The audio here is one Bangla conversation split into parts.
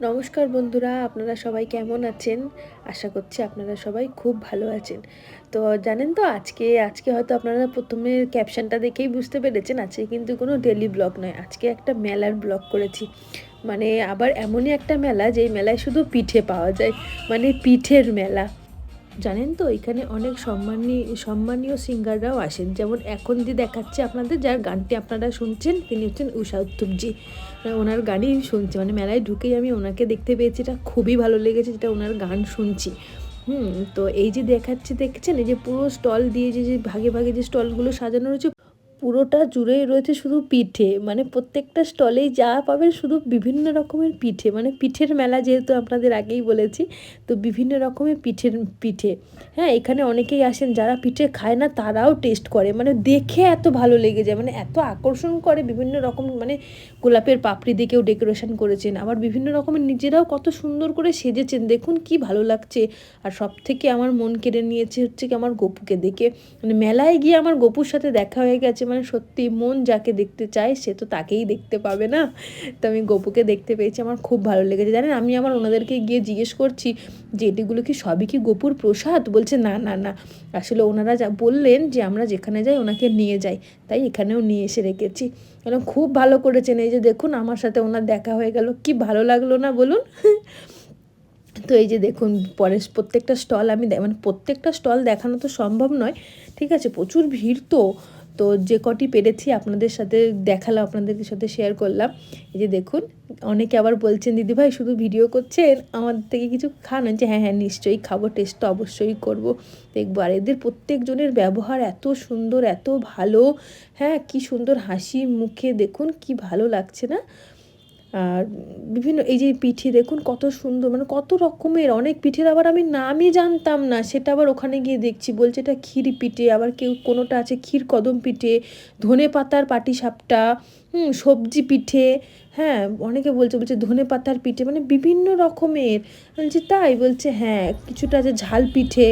নমস্কার বন্ধুরা, আপনারা সবাই কেমন আছেন? আশা করছি আপনারা সবাই খুব ভালো আছেন। তো জানেন তো আজকে হয়তো আপনারা ১ম এ ক্যাপশনটা দেখেই বুঝতে পেরেছেন, আজকে কিন্তু কোনো ডেইলি ব্লগ নয়। আজকে একটা মেলার ব্লগ করেছি। মানে আবার এমনই একটা মেলা যেই মেলায় শুধু পিঠে পাওয়া যায়। মানে পিঠের মেলা। জানেন তো এখানে অনেক সম্মানীয় সিঙ্গাররাও আসেন, যেমন এখন যে দেখাচ্ছে আপনাদের, যার গানটি আপনারা শুনছেন তিনি হচ্ছেন ঊষা উত্থুপজি। ওনার গানই শুনছি, মানে মেলায় ঢুকেই আমি ওনাকে দেখতে পেয়েছি, এটা খুবই ভালো লেগেছে যেটা ওনার গান শুনছি। তো এই যে দেখছেন এই যে পুরো স্টল দিয়ে যে যে ভাগে ভাগে যে স্টলগুলো সাজানো রয়েছে, পুরোটা জুড়েই রয়েছে শুধু পিঠে। মানে প্রত্যেকটা স্টলেই যা পাবেন শুধু বিভিন্ন রকমের পিঠে, মানে পিঠের মেলা যেহেতু আপনাদের আগেই বলেছি, তো বিভিন্ন রকমের পিঠে। হ্যাঁ, এখানে অনেকেই আসেন যারা পিঠে খায় না, তারাও টেস্ট করে, মানে দেখে এত ভালো লেগে যায়, মানে এত আকর্ষণ করে বিভিন্ন রকম, মানে গোলাপের পাপড়ি দিয়ে কেউ ডেকোরেশন করেছেন, আবার বিভিন্ন রকমের নিজেরাও কত সুন্দর করে সেজেছেন, দেখুন কি ভালো লাগছে। আর সব থেকে আমার মন কেড়ে নিয়েছে হচ্ছে কি আমার গপুকে দেখে, মানে মেলায় গিয়ে আমার গপুর সাথে দেখা হয়ে গেছে। মানে সত্যি মন যাকে দেখতে চায় সে তো তাকেই দেখতে পাবে না। তো আমি গপুকে দেখতে পেয়েছি, আমার খুব ভালো লেগেছে। জানেন, আমি আমার ওনাদেরকে গিয়ে জিজ্ঞেস করছি যে এটিগুলো কি সবই কি গপুর প্রসাদ? বলছে না না না, আসলে ওনারা যা বললেন যে আমরা যেখানে যাই ওনাকে নিয়ে যাই, তাই এখানেও নিয়ে এসে রেখেছি। কারণ খুব ভালো করেছেন, এই যে দেখুন আমার সাথে ওনার দেখা হয়ে গেল, কি ভালো লাগলো না বলুন? তো এই যে দেখুন পরে প্রত্যেকটা স্টল আমি মানে প্রত্যেকটা স্টল দেখানো তো সম্ভব নয়, ঠিক আছে, প্রচুর ভিড়। তো যে কটি পেরেছি আপনাদের সাথে দেখালাম, আপনাদের সাথে শেয়ার করলাম। এই যে দেখুন, অনেকে আবার বলছেন দিদিভাই শুধু ভিডিও করছেন, আমার থেকে কিছু খান? যে হ্যাঁ হ্যাঁ নিশ্চয়ই খাবো, টেস্ট তো অবশ্যই করবো, দেখবো। আর এদের প্রত্যেকজনের ব্যবহার এত সুন্দর, এত ভালো। হ্যাঁ, কি সুন্দর হাসি মুখে, দেখুন কি ভালো লাগছে না? আর বিভিন্ন এই যে পিঠে দেখুন কত সুন্দর, মানে কত রকমের অনেক পিঠের আবার আমি নামই জানতাম না, সেটা আবার ওখানে গিয়ে দেখছি, বলছে এটা ক্ষীর পিঠে, আবার কেউ কোনোটা আছে ক্ষীর কদম পিঠে, ধনে পাতার পাটিসাপটা, সবজি পিঠে। হ্যাঁ, অনেকে বলছে ধনে পাতার পিঠে, মানে বিভিন্ন রকমের। বলছি তাই? বলছে হ্যাঁ, কিছুটা আছে ঝাল পিঠে।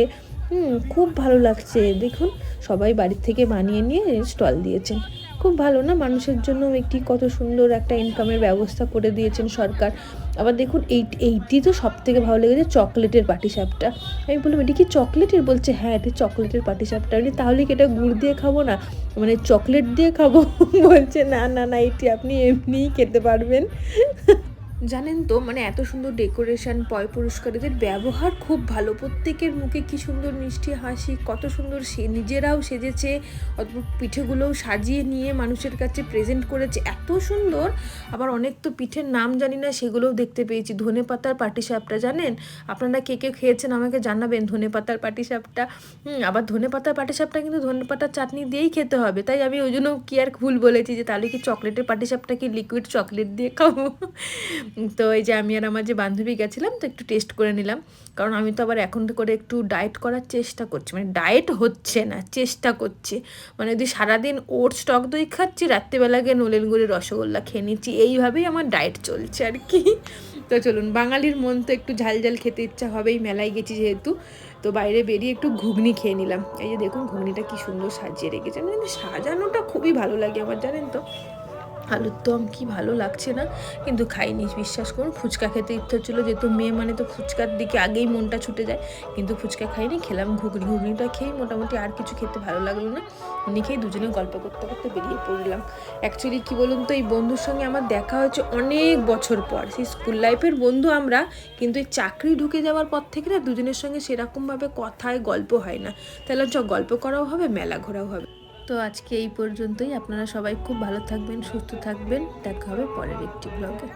খুব ভালো লাগছে দেখুন, সবাই বাড়ির থেকে বানিয়ে নিয়ে স্টল দিয়েছেন। খুব ভালো না? মানুষের জন্য একটি কত সুন্দর একটা ইনকামের ব্যবস্থা করে দিয়েছেন সরকার। আবার দেখুন এইটি তো সব থেকে ভালো লেগেছে, চকলেটের পাটিসাপটা। আমি বললাম এটি কি চকলেটের? বলছে হ্যাঁ, এটি চকলেটের পাটিসাপটা। আমি তাহলে কি এটা গুড় দিয়ে খাবো না, মানে চকলেট দিয়ে খাবো? বলছে না না না, এটি আপনি এমনিই খেতে পারবেন। জানেন তো, মানে এত সুন্দর ডেকোরেশন, পয় পুরস্কার, এদের ব্যবহার খুব ভালো, প্রত্যেকের মুখে কি সুন্দর মিষ্টি হাসি, কত সুন্দর সে নিজেরাও সেজেছে, অদ্ভুত পিঠেগুলোও সাজিয়ে নিয়ে মানুষের কাছে প্রেজেন্ট করেছে, এত সুন্দর। আবার অনেক তো পিঠের নাম জানি না, সেগুলোও দেখতে পেয়েছি। ধনে পাতার পাটিসাপটা, জানেন আপনারা কে কে খেয়েছেন আমাকে জানাবেন, ধনে পাতার পাটিসাপটা। আবার ধনে পাতার পাটিসাপটা কিন্তু ধনে পাতার চাটনি দিয়েই খেতে হবে, তাই আমি ওই জন্য কি আর ভুল বলেছি, যে তাহলে কি চকলেটের পাটিসাপটা কি লিকুইড চকলেট দিয়ে খাবো? তো এই যে আমি আর আমার যে বান্ধবী গেছিলাম, তো একটু টেস্ট করে নিলাম, কারণ আমি তো আবার এখন করে একটু ডায়েট করার চেষ্টা করছি, মানে ডায়েট হচ্ছে না, চেষ্টা করছি। মানে যদি সারাদিন ওটস টক দই খাচ্ছি, রাত্রিবেলা গিয়ে নলেন গুড়ের রসগোল্লা খেয়ে নিচ্ছি, এইভাবেই আমার ডায়েট চলছে আর কি। তো চলুন, বাঙালির মন তো একটু ঝাল ঝাল খেতে ইচ্ছা হবেই, মেলায় গেছি যেহেতু। তো বাইরে বেরিয়ে একটু ঘুগনি খেয়ে নিলাম। এই যে দেখুন ঘুগনিটা কি সুন্দর সাজিয়ে রেখেছে, মানে সাজানোটা খুবই ভালো লাগে আমার, জানেন তো। আলুর দম কি ভালো লাগছে না, কিন্তু খাইনি, বিশ্বাস করুন। ফুচকা খেতে ইচ্ছে হচ্ছিলো, যেহেতু মেয়ে মানে তো ফুচকার দিকে আগেই মনটা ছুটে যায়, কিন্তু ফুচকা খাইনি, খেলাম ঘুগনিটা খেয়েই মোটামুটি, আর কিছু খেতে ভালো লাগলো না। উনি খেয়ে দুজনে গল্প করতে করতে বেরিয়ে পড়লাম। অ্যাকচুয়ালি কী বলুন তো, এই বন্ধুর সঙ্গে আমার দেখা হয়েছে অনেক বছর পর, সেই স্কুল লাইফের বন্ধু আমরা, কিন্তু এই চাকরি ঢুকে যাওয়ার পর থেকে না দুজনের সঙ্গে সেরকমভাবে কথায় গল্প হয় না। তাহলে গল্প করাও হবে, মেলা ঘোরাও হবে। তো আজকে এই পর্যন্তই। আপনারা সবাই খুব ভালো থাকবেন, সুস্থ থাকবেন, দেখা হবে পরের একটি ব্লগে।